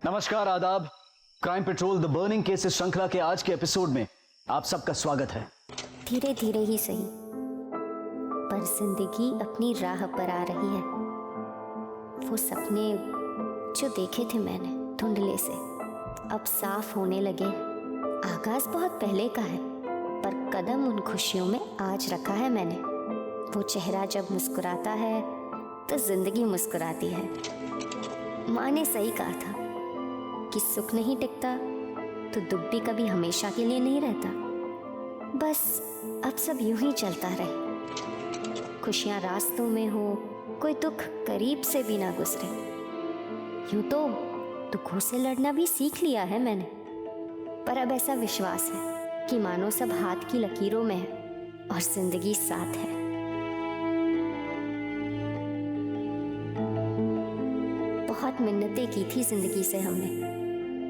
नमस्कार, आदाब। Crime petrol the burning cases श्रृंखला के आज के एपिसोड में आप सबका स्वागत है। धीरे धीरे ही सही, पर जिंदगी अपनी राह पर आ रही है। वो सपने जो देखे थे मैंने धुंधले से अब साफ होने लगे हैं। आगाज बहुत पहले का है, पर कदम उन खुशियों में आज रखा है मैंने। वो चेहरा जब मुस्कुराता है तो जिंदगी मुस्कुराती है। माँ ने सही कहा था कि सुख नहीं टिकता तो दुख भी कभी हमेशा के लिए नहीं रहता। बस अब सब यूं ही चलता रहे, खुशियां रास्तों में हो, कोई दुख करीब से भी ना गुजरे। यूं तो दुखों से लड़ना भी सीख लिया है मैंने, पर अब ऐसा विश्वास है कि मानो सब हाथ की लकीरों में है और जिंदगी साथ है। बहुत मिन्नतें की थी जिंदगी से हमने,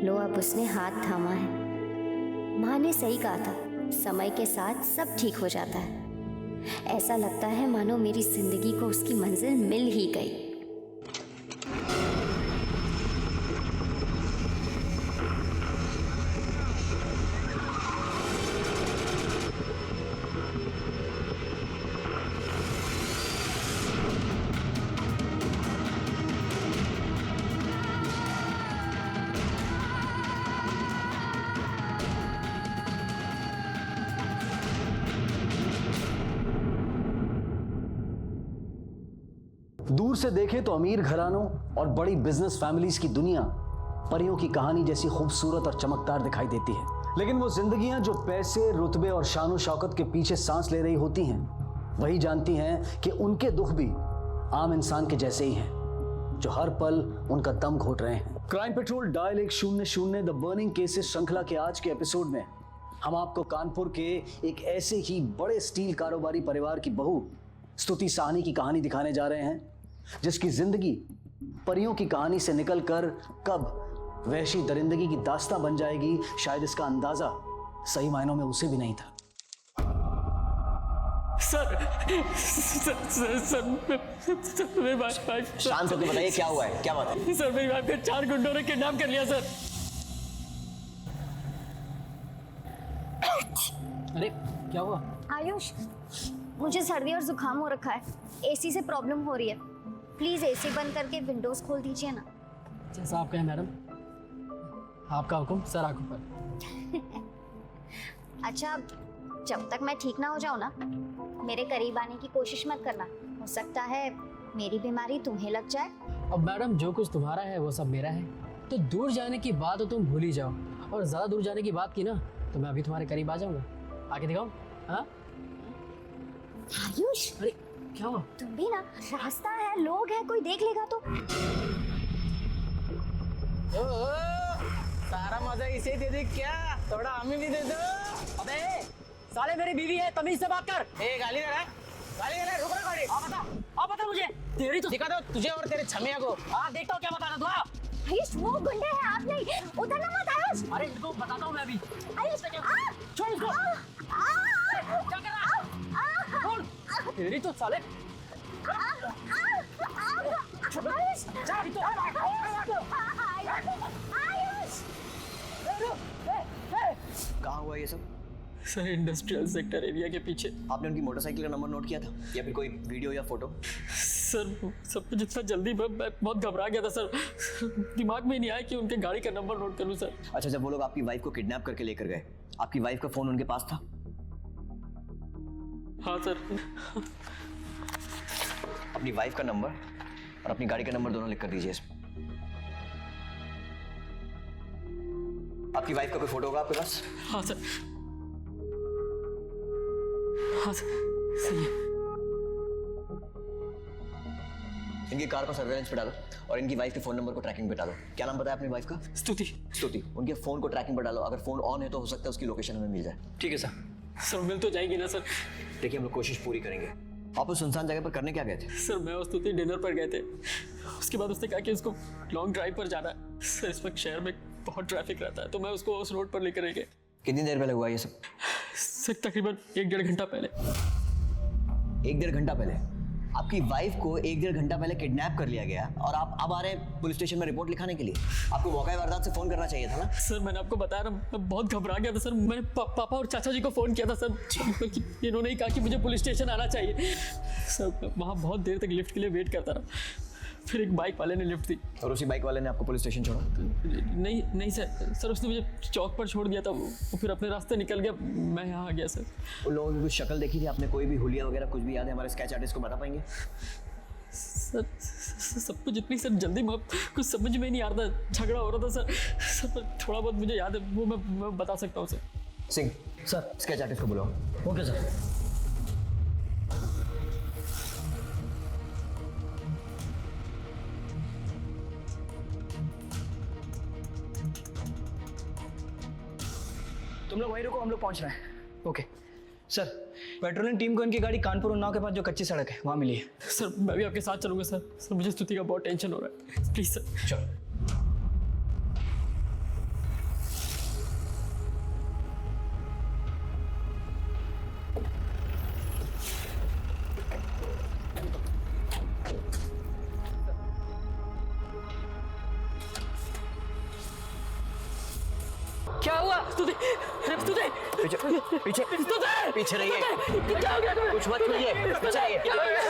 लो अब उसने हाथ थामा है। माँ ने सही कहा था, समय के साथ सब ठीक हो जाता है। ऐसा लगता है मानो मेरी जिंदगी को उसकी मंजिल मिल ही गई। दूर से देखें तो अमीर घरानों और बड़ी बिजनेस फैमिलीज की दुनिया परियों की कहानी जैसी खूबसूरत और चमकदार दिखाई देती है, लेकिन वो जिंदगियां जो पैसे, रुतबे और शान शौकत के पीछे सांस ले रही होती हैं, वही जानती हैं कि उनके दुख भी आम इंसान के जैसे ही हैं, जो हर पल उनका दम घोट रहे हैं। Crime petrol dial 100 the burning cases श्रृंखला के आज के एपिसोड में हम आपको कानपुर के एक ऐसे ही बड़े स्टील कारोबारी परिवार की बहू स्तुति साहनी की कहानी दिखाने जा रहे हैं, जिसकी जिंदगी परियों की कहानी से निकलकर कब वहशी दरिंदगी की दास्तां बन जाएगी, शायद इसका अंदाजा सही मायनों में उसे भी नहीं था। सर मेरी वाइफ शांत होकर बताइए क्या हुआ है, क्या बात है? सर मेरी वाइफ को 4 गुंडों ने किडनैप कर लिया सर। अरे क्या हुआ? आयुष, मुझे सर्दी और जुकाम हो रखा है, एसी से प्रॉब्लम हो रही है। प्लीज एसी बंद करके विंडोज खोल दीजिए ना। जैसा आप कहें मैडम, आपका हुक्म सर आंखों पर। अच्छा, जब तक मैं ठीक ना हो जाऊं ना, मेरे करीब आने की कोशिश मत करना। हो सकता है मेरी बीमारी तुम्हें लग जाए। अब मैडम जो कुछ तुम्हारा है वो सब मेरा है, तो दूर जाने की बात तो तुम भूल ही जाओ, और ज्यादा दूर जाने की बात की ना तो मैं अभी तुम्हारे करीब आ जाऊंगा। आके दिखाऊं? हाँ आयुष, अरे क्या हुआ? तुम भी ना, रास्ता है, लोग हैं, कोई देख लेगा तो। सारा मजा इसे दे दे क्या? थोड़ा हमें भी दे दो। अबे साले मेरी बीवी है, तमीज से बात कर। गाली दे रहा है, गाली दे रहा है, रुक रहा गाड़ी। आप बता मुझे, तेरी तो दिखा दो तुझे और तेरे छमिया को। हाँ देखता हूँ क्या बताना तू। आयुष, वो गुंडे हैं, आप नहीं। उधर ना मत आयुष। अरे इनको बताता हूँ मैं अभी। आयुष, छोड़ इसको। क्या कर रहा है? छोड़। तेरी तो साले। आयुष, कहाँ हुआ ये सब? सर इंडस्ट्रियल सेक्टर एरिया के पीछे। आपने उनकी मोटरसाइकिल का नंबर नोट किया था या फिर कोई वीडियो या फोटो? सर सब कुछ इतना जल्दी मैं बहुत घबरा गया था सर, दिमाग में नहीं आया कि उनके गाड़ी का नंबर नोट कर लूं सर। अच्छा, जब वो लोग आपकी वाइफ को किडनैप करके लेकर गए, आपकी वाइफ का फोन उनके पास था? हाँ सर। अपनी वाइफ का नंबर और अपनी गाड़ी का नंबर दोनों लिख कर दीजिए इसमें। आपकी वाइफ का कोई फोटो होगा आपके पास? हाँ सर, हाँ सर, सही है। इनकी कार को सर्वेलेंस पे डालो और इनकी वाइफ के फोन नंबर को ट्रैकिंग पे डालो। क्या नाम बताया अपनी वाइफ का? स्तुति। स्तुति। उनके फोन को ट्रैकिंग पे डालो, अगर फोन ऑन है तो हो सकता है उसकी लोकेशन हमें मिल जाए। ठीक है सर। सर मिल तो जाएगी ना सर? देखिए हम लोग कोशिश पूरी करेंगे। आप उस सुनसान जगह पर करने क्या गए थे? सर मैं और स्तुति डिनर पर गए थे, उसके बाद उसने कहा कि उसको लॉन्ग ड्राइव पर जाना है। सर इस वक्त शहर में बहुत ट्रैफिक रहता है, तो मैं उसको उस रोड पर लेकर गए। कितनी देर पहले हुआ ये सब? सर तकरीबन 1-1.5 घंटा पहले। 1-1.5 घंटा पहले? आपकी वाइफ को 1-1.5 घंटा पहले किडनैप कर लिया गया और आप अब आ रहे हैं पुलिस स्टेशन में रिपोर्ट लिखाने के लिए। आपको मौका वारदात से फोन करना चाहिए था ना। सर मैंने आपको बताया ना, मैं बहुत घबरा गया था सर। मैंने पापा और चाचा जी को फ़ोन किया था सर, बल्कि इन्होंने ही कहा कि मुझे पुलिस स्टेशन आना चाहिए। सर मैं वहाँ बहुत देर तक लिफ्ट के लिए वेट करता रहा, फिर एक बाइक वाले ने लिफ्ट दी और उसी बाइक वाले ने आपको पुलिस स्टेशन छोड़ा। नहीं सर उसने मुझे चौक पर छोड़ दिया था, वो फिर अपने रास्ते निकल गया, मैं यहाँ आ गया सर। उन लोगों की कुछ शक्ल देखी थी आपने? कोई भी हुलिया वगैरह कुछ भी याद है? हमारे स्केच आर्टिस्ट को बता पाएंगे? सर सब कुछ इतनी सर जल्दी में कुछ समझ में नहीं आ रहा था, झगड़ा हो रहा था सर पर थोड़ा बहुत मुझे याद है, वो मैं बता सकता हूँ sir. Singh sir, sketch artist को बुलाओ। Okay sir. तुम लोग वहीं रुको, हम लोग पहुंच रहे हैं। ओके सर, पेट्रोलिंग टीम को इनकी गाड़ी कानपुर उन्नाव के पास जो कच्ची सड़क है वहाँ मिली है। सर मैं भी आपके साथ चलूंगा सर मुझे स्तुति का बहुत टेंशन हो रहा है, प्लीज़ सर। चलो। क्या हुआ स्तुति? स्तुति पीछे पीछे स्तुति पीछे रहिए। क्या हो गया तुम्हें? कुछ मत करिए, पीछे रहिए। क्या हो गया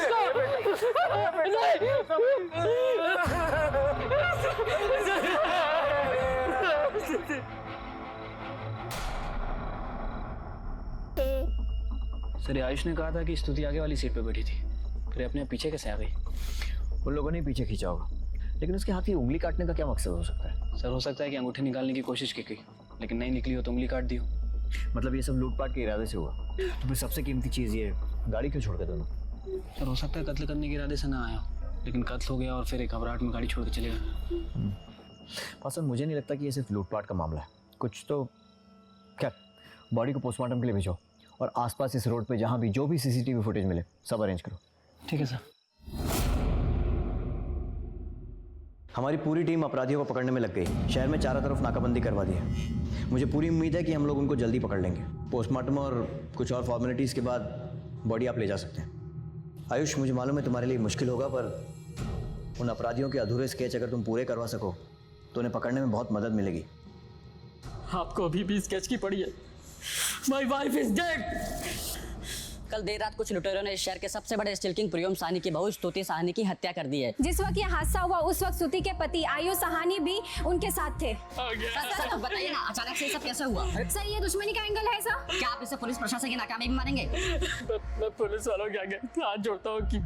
सर ये आयुष ने कहा था कि स्तुति आगे वाली सीट पे बैठी थी, फिर अपने पीछे कैसे आ गई? उन लोगों ने पीछे खींचा होगा, लेकिन उसके हाथ की उंगली काटने का क्या मकसद हो सकता है? सर हो सकता है कि अंगूठी निकालने की कोशिश की लेकिन नहीं निकली हो तो उंगली काट दी हो। मतलब ये सब लूटपाट के इरादे से हुआ। तो फिर सबसे कीमती चीज़ ये गाड़ी क्यों छोड़ के दोनों? सर हो सकता है कत्ल करने के इरादे से ना आया हो, लेकिन कत्ल हो गया और फिर एक घबराहट में गाड़ी छोड़ के चले गए। पासवान मुझे नहीं लगता कि ये सिर्फ लूटपाट का मामला है, कुछ तो। क्या, बॉडी को पोस्टमार्टम के लिए भेजो और आसपास इस रोड पे जहाँ भी जो भी सीसीटीवी फुटेज मिले सब अरेंज करो। ठीक है सर। हमारी पूरी टीम अपराधियों को पकड़ने में लग गई। शहर में चारों तरफ नाकाबंदी करवा दी है। मुझे पूरी उम्मीद है कि हम लोग उनको जल्दी पकड़ लेंगे। पोस्टमार्टम और कुछ और फॉर्मेलिटीज़ के बाद बॉडी आप ले जा सकते हैं। आयुष, मुझे मालूम है तुम्हारे लिए मुश्किल होगा, पर उन अपराधियों के अधूरे स्केच अगर तुम पूरे करवा सको तो उन्हें पकड़ने में बहुत मदद मिलेगी। आपको अभी भी स्केच की पड़ी है। My wife is dead. कल देर रात कुछ लुटेरों ने इस शहर के सबसे बड़े स्टिल्किंग प्रियम साहनी की बहू स्तुति साहनी की हत्या कर दी है। जिस वक्त यह हादसा हुआ उस वक्त स्तुति के पति आयुष साहनी भी उनके साथ थे। सर बताइए ना, अचानक से ये सब कैसे हुआ? सर ये दुश्मनी का एंगल है सर। क्या आप इसे पुलिस प्रशासन की नाकामी भी मानेंगे? मैं पुलिस वालों के आगे हाथ जोड़ता हूँ कि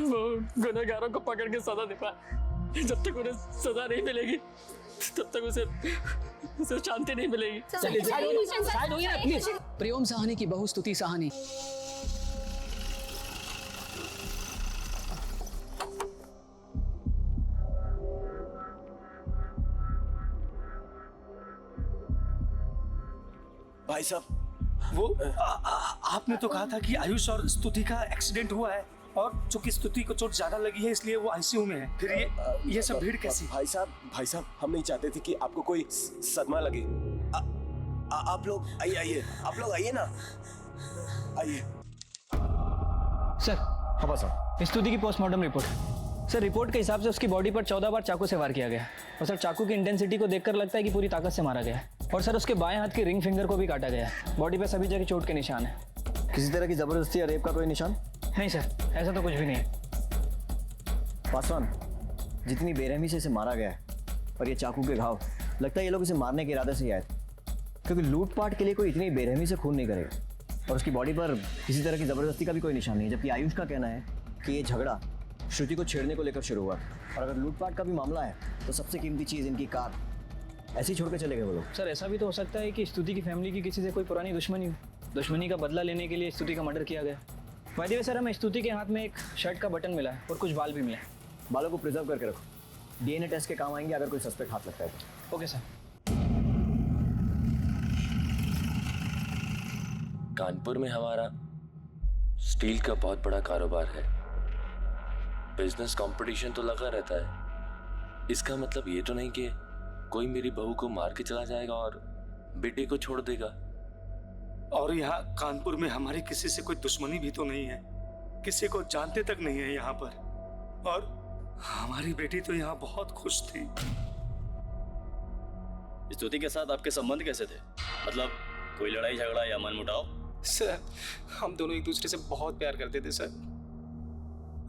वो गुनहगारों को पकड़ के सजा दे पाए। जब तक उन्हें सजा नहीं मिलेगी तब तक उसे शांति नहीं मिलेगी। प्रियम साहनी की बहू स्तुति साहनी। भाई साहब, वो आपने तो कहा था कि आयुष और स्तुति का एक्सीडेंट हुआ है और चूंकि स्तुति को चोट ज्यादा लगी है इसलिए वो आईसीयू में है। फिर ये सब भीड़ कैसी? भाई साहब हम नहीं चाहते थे कि आपको कोई सदमा लगे। आप लोग आइए, आप लोग आइए ना, आइए। सर हाँ पासवान, स्तुति की पोस्टमार्टम रिपोर्ट। सर रिपोर्ट के हिसाब से उसकी बॉडी पर 14 बार चाकू से वार किया गया और सर चाकू की इंटेंसिटी को देखकर लगता है कि पूरी ताकत से मारा गया है। और सर उसके बाएं हाथ की रिंग फिंगर को भी काटा गया है। बॉडी पे सभी जगह चोट के निशान है। किसी तरह की जबरदस्ती या रेप का कोई निशान? नहीं सर, ऐसा तो कुछ भी नहीं है। पासवान, जितनी बेरहमी से इसे मारा गया है और ये चाकू के घाव, लगता है ये लोग इसे मारने के इरादे से ही आए थे, क्योंकि लूटपाट के लिए कोई इतनी बेरहमी से खून नहीं करेगा। और उसकी बॉडी पर किसी तरह की जबरदस्ती का भी कोई निशान नहीं है। जबकि आयुष का कहना है कि ये झगड़ा श्रुति को छेड़ने को लेकर शुरू हुआ। और अगर लूटपाट का भी मामला है तो सबसे कीमती चीज़ इनकी कार ऐसे ही छोड़ के चले गए वो लोग। सर ऐसा भी तो हो सकता है कि स्तुति की फैमिली की किसी से कोई पुरानी दुश्मनी हो। दुश्मनी का बदला लेने के लिए स्तुति का मर्डर किया गया। बाय द वे सर, हमें स्तुति के हाथ में एक शर्ट का बटन मिला है और कुछ बाल भी मिले। बालों को प्रिजर्व करके रखो, डीएनए टेस्ट के काम आएंगे अगर कोई सस्पेक्ट हाथ लगता है तो। Okay sir. कानपुर में हमारा स्टील का बहुत बड़ा कारोबार है। बिजनेस कंपटीशन तो लगा रहता है। इसका मतलब ये तो नहीं कि कोई मेरी बहू को मार के चला जाएगा और बेटे को छोड़ देगा। और यहाँ कानपुर में हमारी किसी से कोई दुश्मनी भी तो नहीं है। किसी को जानते तक नहीं है यहाँ पर, और हमारी बेटी तो यहाँ बहुत खुश थी। स्तुति के साथ आपके संबंध कैसे थे? मतलब कोई लड़ाई झगड़ा या मनमुटाव? सर, हम दोनों एक दूसरे से बहुत प्यार करते थे सर।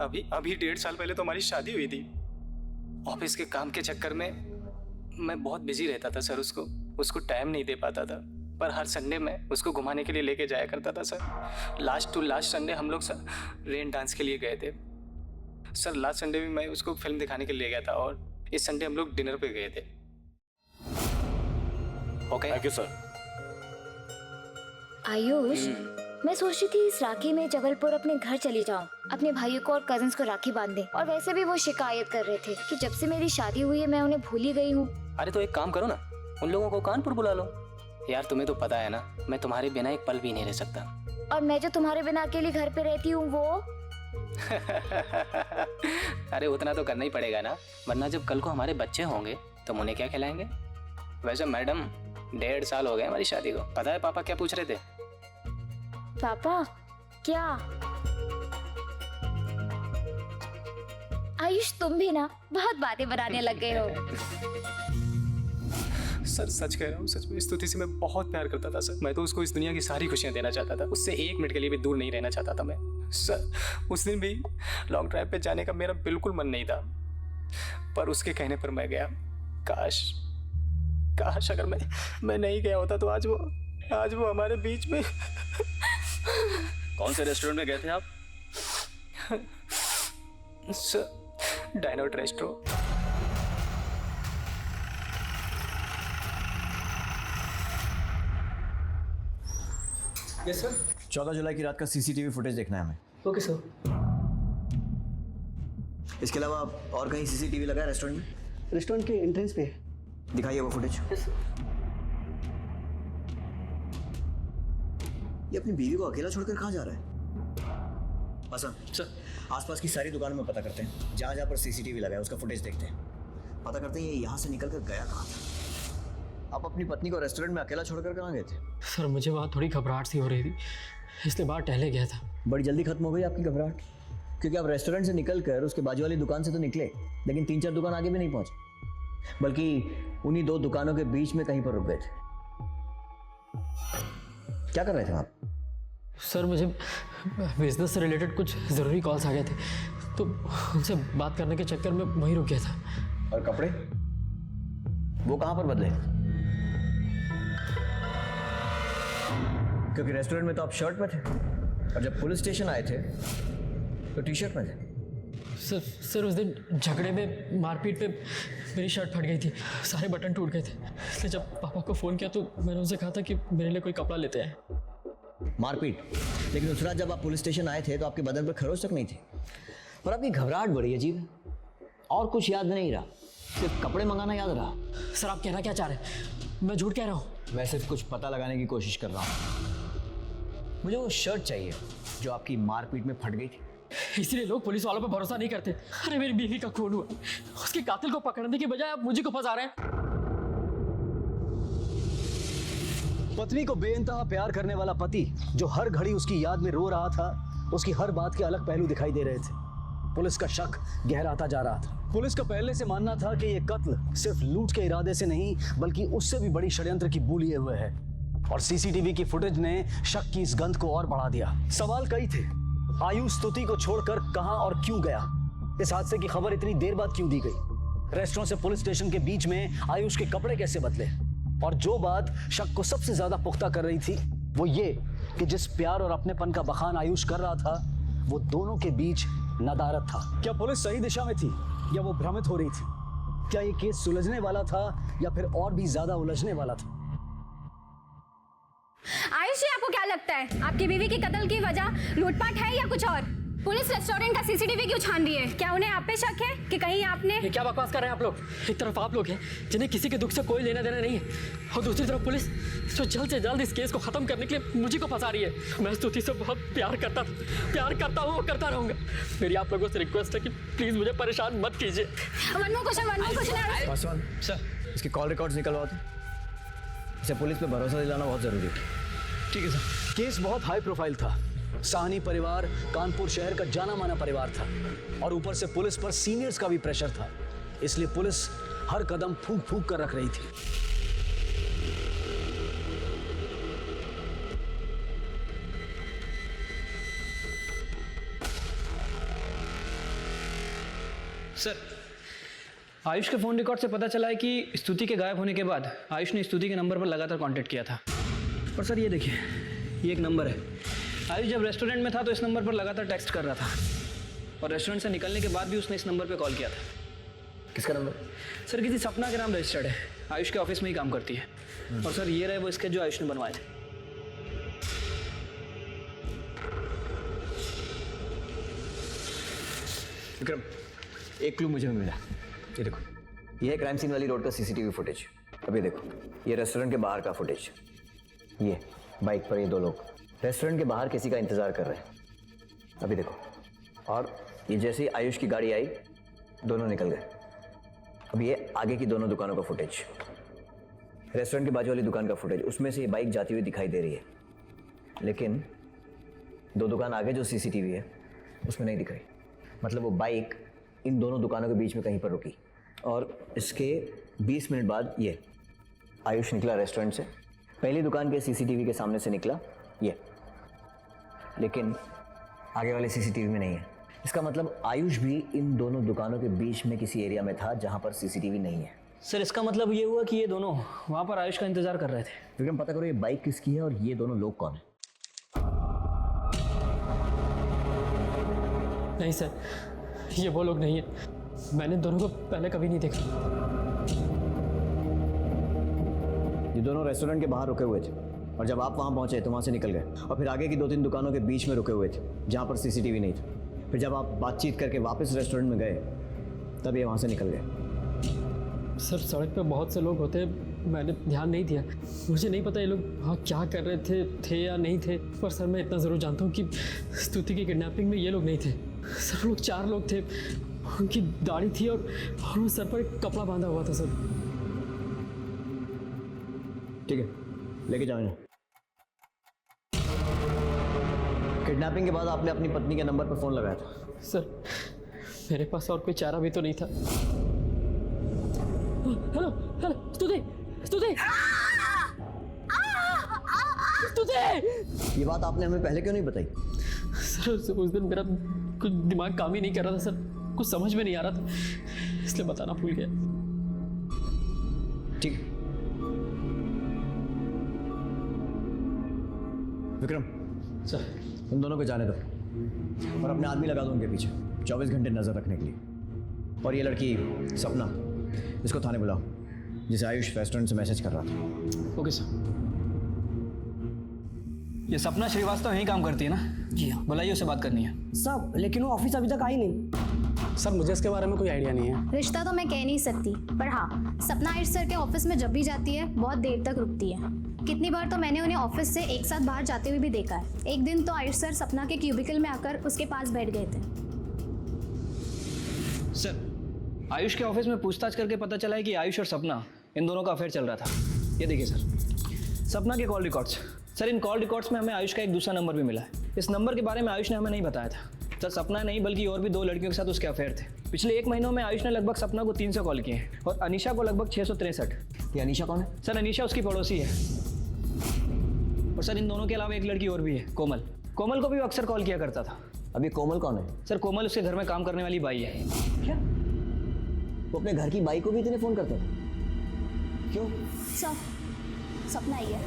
अभी 1.5 साल पहले तो हमारी शादी हुई थी। ऑफिस के काम के चक्कर में मैं बहुत बिजी रहता था सर, उसको टाइम नहीं दे पाता था, पर हर संडे में उसको घुमाने के लिए लेके जाया करता था sir. Last to last Sunday हम लोग सर रेन डांस के लिए गए थे सर। लास्ट संडे भी मैं उसको फिल्म दिखाने के लिए गया था, और इस संडे हम लोग डिनर पे गए थे। Okay, thank you sir. Ayush, मैं सोच रही थी इस राखी में जबलपुर अपने घर चली जाऊं, अपने भाइयों को और कजिन्स को राखी बांध दे। और वैसे भी वो शिकायत कर रहे थे कि जब से मेरी शादी हुई है मैं उन्हें भूल ही गई हूँ। अरे तो एक काम करो ना, उन लोगों को कानपुर बुला लो। यार तुम्हें तो पता है ना, मैं तुम्हारे बिना एक पल भी नहीं रह सकता। और मैं जो तुम्हारे बिना अकेली घर पे रहती हूँ वो अरे उतना तो करना ही पड़ेगा ना, वरना जब कल को हमारे बच्चे होंगे तो उन्हें क्या खिलाएंगे? वैसे मैडम 1.5 साल हो गए हमारी शादी को। पता है पापा क्या पूछ रहे थे? पापा क्या? आयुष, तुम भी ना बहुत बातें बनाने लग गए हो। सर सच कह रहा हूँ, सच में स्तुति से मैं बहुत प्यार करता था सर। मैं तो उसको इस दुनिया की सारी खुशियाँ देना चाहता था, उससे 1 मिनट के लिए भी दूर नहीं रहना चाहता था मैं सर। उस दिन भी लॉन्ग ड्राइव पे जाने का मेरा बिल्कुल मन नहीं था, पर उसके कहने पर मैं गया। काश अगर मैं नहीं गया होता तो आज वो हमारे बीच में। कौन से रेस्टोरेंट में गए थे आप? Sir, डायनाइट restaurant. 14 जुलाई की रात का सीसीटीवी फुटेज देखना है हमें। Okay sir. इसके अलावा और कहीं सीसीटीवी लगा है रेस्टोरेंट में? रेस्टोरेंट के एंट्रेंस पे। दिखाइए वो फुटेज। ये अपनी बीवी को अकेला छोड़कर कहाँ जा रहा है? पसंद सर, आसपास की सारी दुकानों में पता करते हैं, जहाँ जहाँ पर सीसीटीवी लगा है उसका फुटेज देखते हैं, पता करते हैं ये यहाँ से निकल कर गया कहाँ था। आप अपनी पत्नी को रेस्टोरेंट में अकेला छोड़कर कहाँ गए थे? सर मुझे वहाँ थोड़ी घबराहट सी हो रही थी, इसलिए बाहर टहले गया था। बड़ी जल्दी खत्म हो गई आपकी घबराहट, क्योंकि आप रेस्टोरेंट से निकल कर उसके बाजू वाली दुकान से तो निकले, लेकिन 3-4 दुकान आगे भी नहीं पहुंचे, बल्कि उन्हीं 2 दुकानों के बीच में कहीं पर रुक गए थे। क्या कर रहे थे आप? सर मुझे बिजनेस से रिलेटेड कुछ ज़रूरी कॉल्स आ गए थे, तो उनसे बात करने के चक्कर में वहीं रुक गया था। और कपड़े वो कहाँ पर बदले? क्योंकि रेस्टोरेंट में तो आप शर्ट में थे, और जब पुलिस स्टेशन आए थे तो टी-शर्ट में थे। सर उस दिन झगड़े में मारपीट पे मेरी शर्ट फट गई थी, सारे बटन टूट गए थे, इसलिए जब पापा को फ़ोन किया तो मैंने उनसे कहा था कि मेरे लिए कोई कपड़ा लेते आए। मारपीट? लेकिन उस रात जब आप पुलिस स्टेशन आए थे तो आपके बदन पर खरोच तक नहीं थी, और आपकी घबराहट बड़ी अजीब है, और कुछ याद नहीं रहा, सिर्फ कपड़े मंगाना याद रहा। सर आप कहना क्या चाह रहे हैं? मैं झूठ कह रहा हूँ? मैं सिर्फ कुछ पता लगाने की कोशिश कर रहा हूँ। मुझे वो शर्ट चाहिए जो आपकी मारपीट में फट गई थी। इसीलिए लोग पुलिस वालों पर भरोसा नहीं करते। अरे मेरी बीवी का खून हुआ, उसके कातिल को पकड़ने की बजाय आप मुझे को फंसा रहे हैं। पत्नी को बेइंतहा प्यार करने वाला पति जो हर घड़ी उसकी याद में रो रहा था, उसकी हर बात के अलग पहलू दिखाई दे रहे थे। पुलिस का शक गहराता जा रहा था। पुलिस का पहले से मानना था कि यह कत्ल सिर्फ लूट के इरादे से नहीं, बल्कि उससे भी बड़ी षड्यंत्र की बू लिए हुए है, और सीसीटीवी की फुटेज ने शक की इस गंध को और बढ़ा दिया। सवाल कई थे। आयुष स्तुति को छोड़कर कहां और क्यों गया? इस हादसे की खबर इतनी देर बाद क्यों दी गई? रेस्टोरेंट से पुलिस स्टेशन के बीच में आयुष के कपड़े कैसे बदले? और जो बात शक को सबसे ज्यादा पुख्ता कर रही थी वो ये कि जिस प्यार और अपनेपन का बखान आयुष कर रहा था, वो दोनों के बीच नदारत था। क्या पुलिस सही दिशा में थी या वो भ्रमित हो रही थी? क्या ये केस सुलझने वाला था या फिर और भी ज्यादा उलझने वाला था? आयुष जी, आपको क्या लगता है आपकी बीवी के कत्ल की वजह लूटपाट है या कुछ और? पुलिस रेस्टोरेंट का सीसीटीवी क्यों छान रही है? क्या उन्हें आप पे शक है कि कहीं आपने? ये क्या बकवास कर रहे हैं आप लोग? एक तरफ आप लोग हैं जिन्हें किसी के दुख से कोई लेना देना नहीं है, और दूसरी तरफ पुलिस जो जल्द से जल्द इस केस को खत्म करने के लिए मुझे को फंसा रही है। मैं स्तुति से बहुत प्यार करता हूँ और करता रहूंगा। मेरी आप लोगों से रिक्वेस्ट है कि प्लीज मुझे परेशान मत कीजिए। One more question. Paswan sir, इसके कॉल रिकॉर्ड्स निकलवाओ तो। इसे पुलिस पे भरोसा दिलाना बहुत जरूरी है। ठीक है सर। केस बहुत हाई प्रोफाइल था, साहनी परिवार कानपुर शहर का जाना माना परिवार था और ऊपर से पुलिस पर सीनियर्स का भी प्रेशर था, इसलिए पुलिस हर कदम फूंक फूंक कर रख रही थी। सर, आयुष के फ़ोन रिकॉर्ड से पता चला है कि स्तुति के गायब होने के बाद आयुष ने स्तुति के नंबर पर लगातार कांटेक्ट किया था। और सर ये देखिए, ये एक नंबर है। आयुष जब रेस्टोरेंट में था तो इस नंबर पर लगातार टेक्स्ट कर रहा था और रेस्टोरेंट से निकलने के बाद भी उसने इस नंबर पर कॉल किया था। किसका नंबर? सर किसी सपना के नाम रजिस्टर्ड है, आयुष के ऑफिस में ही काम करती है। और सर ये रहे वो इसके जो आयुष ने बनवाए थे। विक्रम, एक क्लू मुझे मिला। ये देखो, ये है क्राइम सीन वाली रोड का सीसीटीवी फुटेज। अभी देखो, ये रेस्टोरेंट के बाहर का फुटेज। ये बाइक पर ये दो लोग रेस्टोरेंट के बाहर किसी का इंतजार कर रहे हैं। अभी देखो, और ये जैसे ही आयुष की गाड़ी आई दोनों निकल गए। अब ये आगे की दोनों दुकानों का फुटेज, रेस्टोरेंट के बाजू वाली दुकान का फुटेज, उसमें से ये बाइक जाती हुई दिखाई दे रही है, लेकिन दो दुकान आगे जो सीसीटीवी है उसमें नहीं दिख रही। मतलब वो बाइक इन दोनों दुकानों के बीच में कहीं पर रुकी और इसके 20 मिनट बाद ये आयुष निकला रेस्टोरेंट से, पहली दुकान के सीसीटीवी के सामने से निकला ये, लेकिन आगे वाले सीसीटीवी में नहीं है। इसका मतलब आयुष भी इन दोनों दुकानों के बीच में किसी एरिया में था जहां पर सीसीटीवी नहीं है। सर इसका मतलब ये हुआ कि ये दोनों वहाँ पर आयुष का इंतजार कर रहे थे। विक्रम, पता करो ये बाइक किसकी है और ये दोनों लोग कौन है। नहीं सर, ये वो लोग नहीं है, मैंने दोनों को पहले कभी नहीं देखा। ये दोनों रेस्टोरेंट के बाहर रुके हुए थे और जब आप वहां पहुंचे तो वहां से निकल गए और फिर आगे की 2-3 दुकानों के बीच में रुके हुए थे जहां पर सीसीटीवी नहीं था। फिर जब आप बातचीत करके वापस रेस्टोरेंट में गए तब ये वहां से निकल गए। सर सड़क पे बहुत से लोग होते हैं, मैंने ध्यान नहीं दिया, मुझे नहीं पता ये लोग वहाँ क्या कर रहे थे या नहीं थे। पर सर मैं इतना ज़रूर जानता हूँ कि स्तुति की किडनैपिंग में ये लोग नहीं थे। सर लोग 4 लोग थे, उनकी दाढ़ी थी और वो सर पर एक कपड़ा बांधा हुआ था। सर ठीक है, लेके जाओ इन्हें। किडनैपिंग के बाद आपने अपनी पत्नी के नंबर पर फोन लगाया था? सर मेरे पास और कोई चारा भी तो नहीं था। हेलो हेलो, स्तुति स्तुति स्तुति, ये बात आपने हमें पहले क्यों नहीं बताई? सर उस दिन मेरा कुछ दिमाग काम ही नहीं कर रहा था सर, कुछ समझ में नहीं आ रहा था, इसलिए बताना भूल गया। ठीक है विक्रम, सर उन दोनों को जाने दो और अपने आदमी लगा दो उनके पीछे 24 घंटे नजर रखने के लिए। और ये लड़की सपना, इसको थाने बुलाओ, जिसे आयुष रेस्टोरेंट से मैसेज कर रहा था। Okay sir. ये सपना श्रीवास्तव यहीं काम करती है ना? जी हाँ। बुलाइए, उससे बात करनी है। सब, लेकिन वो ऑफिस अभी तक आई नहीं। सर मुझे इसके बारे में कोई आइडिया नहीं है। रिश्ता तो मैं कह नहीं सकती, पर हाँ सपना आयुष सर के ऑफिस में जब भी जाती है बहुत देर तक रुकती है। कितनी बार तो मैंने उन्हें ऑफिस से एक साथ बाहर जाते हुए भी देखा है। एक दिन तो आयुष सर सपना के क्यूबिकल में आकर उसके पास बैठ गए थे। सर आयुष के ऑफिस में पूछताछ करके पता चला है कि आयुष और सपना इन दोनों का अफेयर चल रहा था। ये देखिए सर, सपना के कॉल रिकॉर्ड्स। सर इन कॉल रिकॉर्ड्स में हमें आयुष का एक दूसरा नंबर भी मिला है। इस नंबर के बारे में आयुष ने हमें नहीं बताया था। सर सपना नहीं बल्कि और भी 2 लड़कियों के साथ उसके अफेयर थे। पिछले 1 महीनों में आयुष ने लगभग सपना को 300 कॉल किए हैं और अनीशा को लगभग 663। ये अनीशा कौन है? सर अनीशा उसकी पड़ोसी है। और सर इन दोनों के अलावा एक लड़की और भी है, कोमल। कोमल को भी वो अक्सर कॉल किया करता था। अभी कोमल कौन है? सर कोमल उसके घर में काम करने वाली बाई है। क्या वो अपने घर की बाई को भी इतने फोन करता था? क्यों? सपना ही है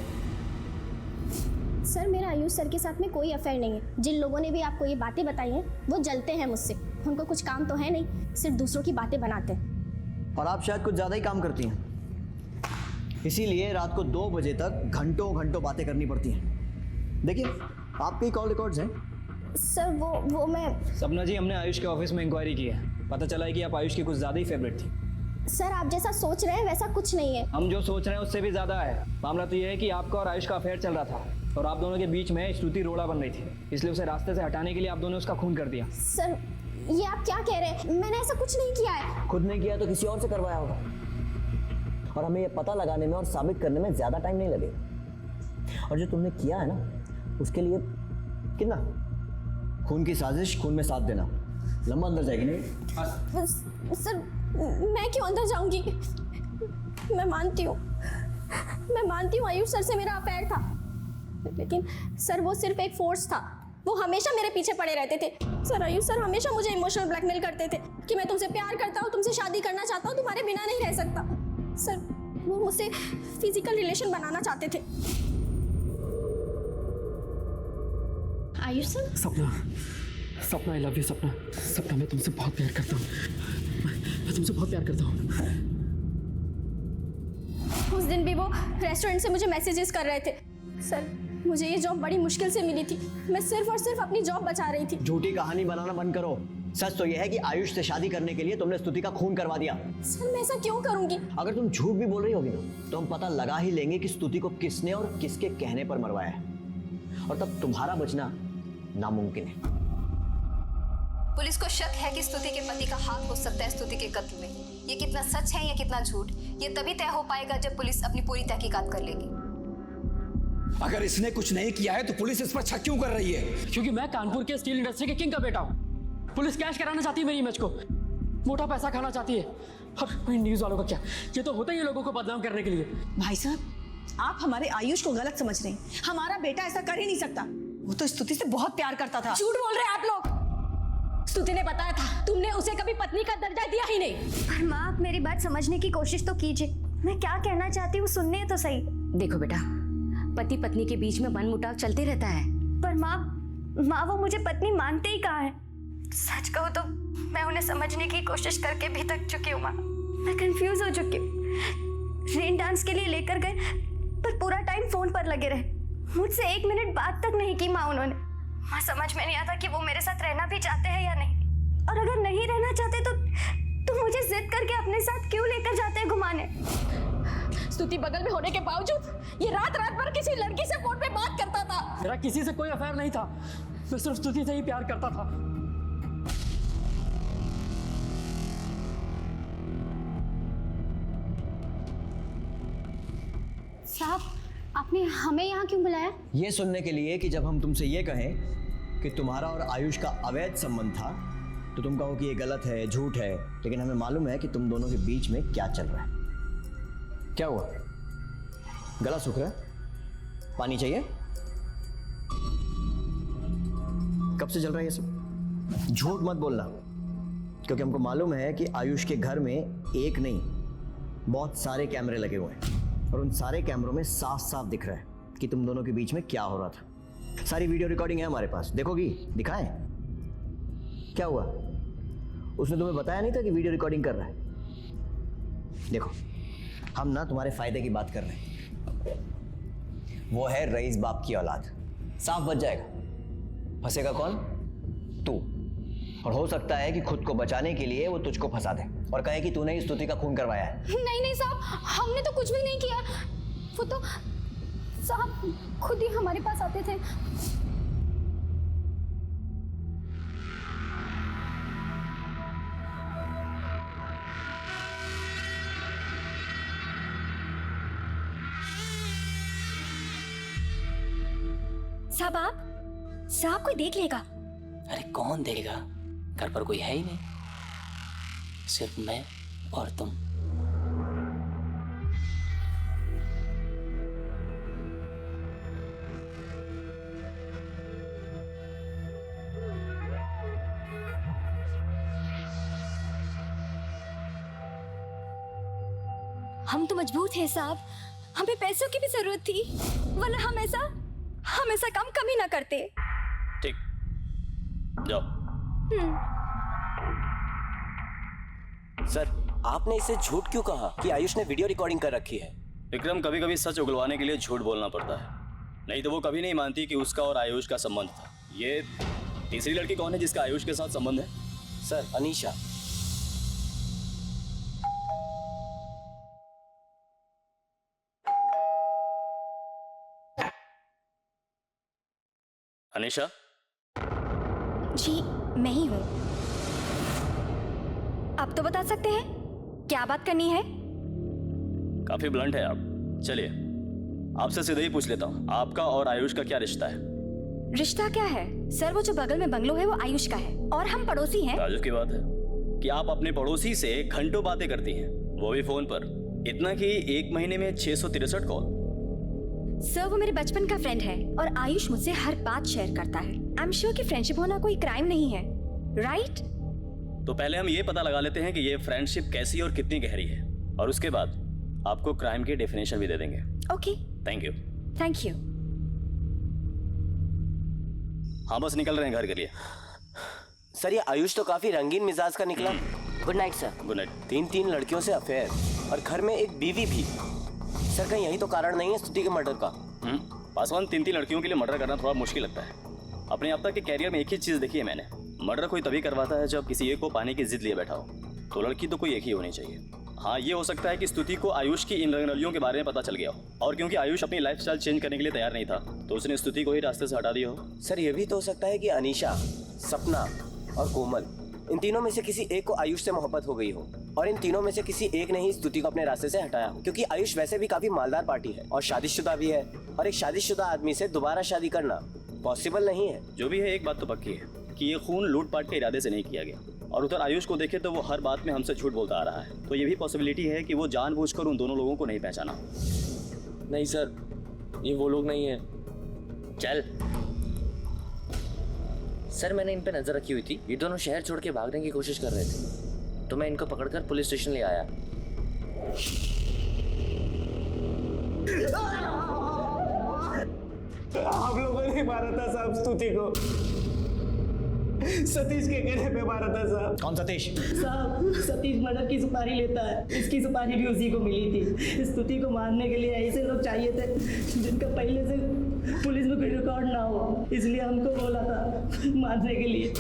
सर। मेरा आयुष सर के साथ में कोई अफेयर नहीं है। जिन लोगों ने भी आपको ये बातें बताई हैं वो जलते हैं मुझसे। उनको कुछ काम तो है नहीं, सिर्फ दूसरों की बातें बनाते हैं। और आप शायद कुछ ज़्यादा ही काम करती हैं, इसीलिए रात को 2 बजे तक घंटों घंटों बातें करनी पड़ती हैं। देखिए आपके कॉल रिकॉर्ड्स हैं। सर वो मैं। सपना जी, हमने आयुष के ऑफिस में इंक्वायरी की है। पता चला है कि आप आयुष की कुछ ज़्यादा ही फेवरेट थी। सर आप जैसा सोच रहे हैं वैसा कुछ नहीं है। हम जो सोच रहे हैं उससे भी ज़्यादा है। मामला तो ये है कि आपका और आयुष का अफेयर चल रहा था और आप दोनों के बीच में स्तुति रोड़ा बन रही थी, इसलिए उसे रास्ते से हटाने के लिए आप दोनों ने उसका खून कर दिया। सर ये आप क्या कह रहे हैं? मैंने ऐसा कुछ नहीं किया है। खुद नहीं किया तो किसी और से करवाया होगा, और हमें ये पता लगाने में और साबित करने में ज़्यादा टाइम नहीं लगेगा। और जो तुमने किया है ना, उसके लिए कितना खून की साजिश, खून में साथ देना। लंबा अंदर जाएगी नहीं? सर मैं क्यों अंदर जाऊंगी? मैं मानती हूँ आयुष सर से मेरा अफेयर था, लेकिन सर वो सिर्फ एक फोर्स था। वो हमेशा मेरे पीछे पड़े रहते थे। सर आयुष सर हमेशा मुझे इमोशनल ब्लैकमेल करते थे कि मैं तुमसे प्यार करता हूँ, तुमसे शादी करना चाहता हूँ, तुम्हारे बिना नहीं रह सकता। सर वो मुझसे फिजिकल रिलेशन बनाना चाहते थे। आयुष सर। सपना आई लव यू सपना। सपना मैं तुमसे बहुत प्यार करता हूँ। मैं तुमसे बहुत प्यार करता हूँ। उस दिन भी वो रेस्टोरेंट से मुझे मैसेजेस कर रहे थे। सर मुझे ये जॉब बड़ी मुश्किल से मिली थी। मैं सिर्फ और सिर्फ अपनी जॉब बचा रही थी। झूठी कहानी बनाना बंद करो। सच तो यह है कि आयुष से शादी करने के लिए तुमने स्तुति का खून करवा दिया। सर मैं ऐसा क्यों करूंगी? अगर तुम झूठ भी बोल रही होगी ना, तो हम पता लगा ही लेंगे कि स्तुति को किसने और किसके कहने पर मरवाया है, और तब तुम्हारा बचना नामुमकिन है। पुलिस को शक है कि स्तुति के पति का हाथ हो सकता है स्तुति के कत्ल में। ये कितना सच है या कितना झूठ, ये तभी तय हो पाएगा जब पुलिस अपनी पूरी तहकीकात कर लेगी। अगर इसने कुछ नहीं किया है तो पुलिस इस पर शक क्यों कर रही है? क्योंकि मैं कानपुर के स्टील इंडस्ट्री के किंग का बेटा हूँ। पुलिस कैश कराना चाहती है मेरी इमेज को, मोटा पैसा खाना चाहती है। और न्यूज वालों का क्या, ये तो होता ही है लोगों को बदनाम करने के लिए। भाई साहब आप हमारे आयुष को गलत समझ रहे हैं। हमारा बेटा ऐसा कर ही नहीं सकता। वो तो स्तुति से बहुत प्यार करता था। झूठ बोल रहे हैं आप लोग। स्तुति ने बताया था, तुमने उसे कभी पत्नी का दर्जा दिया ही नहीं। पर माँ आप मेरी बात समझने की कोशिश तो कीजिए। मैं क्या कहना चाहती हूँ सुनने तो सही। देखो बेटा, पति पत्नी के बीच में मनमुटाव चलते रहता है। पर माँ वो मुझे पत्नी मानते ही कहाँ है। सच कहूँ तो मैं उन्हें समझने की कोशिश करके भी थक चुकी हूँ माँ। मैं कंफ्यूज हो चुकी हूँ। रेन डांस के लिए लेकर गए पर पूरा टाइम फोन पर लगे रहे। मुझसे 1 मिनट बात तक नहीं की माँ उन्होंने। माँ समझ में नहीं आता कि वो मेरे साथ रहना भी चाहते हैं या नहीं, और अगर नहीं रहना चाहते तो मुझे जिद करके अपने साथ क्यों लेकर जाते हैं घुमाने। स्तुति बगल में होने के बावजूद ये रात भर किसी लड़की से फोन पे बात करता था। मेरा किसी से कोई अफेयर नहीं था, मैं सिर्फ स्तुति से ही प्यार करता था। साहब आपने हमें यहाँ क्यों बुलाया? ये सुनने के लिए कि जब हम तुमसे ये कहें कि तुम्हारा और आयुष का अवैध संबंध था, तो तुम कहो कि ये गलत है, झूठ है, लेकिन हमें मालूम है कि तुम दोनों के बीच में क्या चल रहा है। क्या हुआ? गला सूख रहा है? पानी चाहिए? कब से चल रहा है ये सब? झूठ मत बोलना, क्योंकि हमको मालूम है कि आयुष के घर में एक नहीं बहुत सारे कैमरे लगे हुए हैं, और उन सारे कैमरों में साफ साफ दिख रहा है कि तुम दोनों के बीच में क्या हो रहा था। सारी वीडियो रिकॉर्डिंग है हमारे पास, देखोगी? दिखाएं? क्या हुआ? उसने तुम्हें बताया नहीं था कि वीडियो रिकॉर्डिंग कर रहा है? देखो, हम ना तुम्हारे फायदे की बात कर रहे हैं। वो है रईस बाप की औलाद, साफ बच जाएगा। फंसेगा कौन? तू। और हो सकता है कि खुद को बचाने के लिए वो तुझको फंसा दे और कहे कि तूने ही स्तुति का खून करवाया है। नहीं साहब, हमने तो कुछ भी नहीं किया। वो तो साहब खुद ही हमारे पास आते थे। साहब कोई देख लेगा। अरे कौन देखेगा, घर पर कोई है ही नहीं, सिर्फ मैं और तुम। हम तो मजबूर थे साहब, हमें पैसों की भी जरूरत थी, वरना हम ऐसा काम कभी ना करते। ठीक, जाओ। सर, आपने इसे झूठ क्यों कहा कि आयुष ने वीडियो रिकॉर्डिंग कर रखी है? विक्रम, कभी कभी सच उगलवाने के लिए झूठ बोलना पड़ता है, नहीं तो वो कभी नहीं मानती कि उसका और आयुष का संबंध था। ये तीसरी लड़की कौन है जिसका आयुष के साथ संबंध है? सर, अनीशा। अनीशा? जी मैं ही हूँ। आप तो बता सकते हैं क्या बात करनी है? काफी ब्लंट है आप। चलिए आपसे सीधे ही पूछ लेता हूँ, आपका और आयुष का क्या रिश्ता है? रिश्ता क्या है सर? वो जो बगल में बंगलो है वो आयुष का है और हम पड़ोसी हैं। ताजुब की बात है कि आप अपने पड़ोसी से घंटों बातें करती हैं, वो भी फोन पर। इतना कि एक महीने में 663 कॉल। सर वो मेरे बचपन का फ्रेंड है और आयुष मुझसे हर बात शेयर करता है। आई एम श्योर कि फ्रेंडशिप होना कोई क्राइम नहीं है, राइट? तो पहले हम ये पता लगा लेते हैं कि ये फ्रेंडशिप कैसी और कितनी गहरी है, और उसके बाद आपको क्राइम की डेफिनेशन भी दे देंगे। Okay, thank you. Thank you. हाँ बस निकल रहे हैं घर के लिए। सर ये आयुष तो काफी रंगीन मिजाज का निकला। Good night sir. Good night. 3 लड़कियों से अफेयर और घर में एक बीवी भी। सर कहीं यही तो कारण नहीं है स्तुति के मर्डर का? पासवान, 3 लड़कियों के लिए मर्डर करना थोड़ा मुश्किल लगता है। अपने अब तक के कैरियर में एक ही चीज देखी है मैंने, मर्डर कोई तभी करवाता है जब किसी एक को पाने की जिद लिए बैठा हो। तो लड़की तो कोई एक ही होनी चाहिए। हाँ, ये हो सकता है कि स्तुति को आयुष की इन रंगरलियों के बारे में पता चल गया हो, और क्योंकि आयुष अपनी लाइफस्टाइल चेंज करने के लिए तैयार नहीं था तो उसने स्तुति को ही रास्ते से हटा दिया हो। सर ये भी तो हो सकता है कि अनीशा, सपना और कोमल, इन तीनों में से किसी एक को आयुष से मोहब्बत हो गई हो, और इन तीनों में से किसी एक ने ही स्तुति को अपने रास्ते से हटाया हो। क्योंकि आयुष वैसे भी काफी मालदार पार्टी है और शादीशुदा भी है, और एक शादीशुदा आदमी से दोबारा शादी करना पॉसिबल नहीं है। जो भी है, एक बात तो पक्की है कि ये खून लूटपाट के इरादे से नहीं किया गया, और उधर आयुष को देखे तो वो हर बात में हमसे झूठ बोलता आ रहा है। तो ये भी पॉसिबिलिटी है कि वो जानबूझकर उन दोनों लोगों को नहीं पहचाना। नहीं सर, ये वो लोग नहीं है। चल सर, मैंने इन पे नजर रखी हुई थी। ये दोनों शहर छोड़ के भागने की कोशिश कर रहे थे, तो मैं इनको पकड़कर पुलिस स्टेशन ले आया। आप लोगों ने मारा था साहब स्तुति को। सतीश के कहने पे मारा था साहब। कौन सतीश? साहब सतीश मर्डर की सुपारी लेता है, इसकी सुपारी भी उसी को मिली थी। स्तुति को मारने के लिए ऐसे लोग चाहिए थे जिनका पहले से पुलिस में कोई रिकॉर्ड ना हो, इसलिए हमको बोला था मारने के लिए।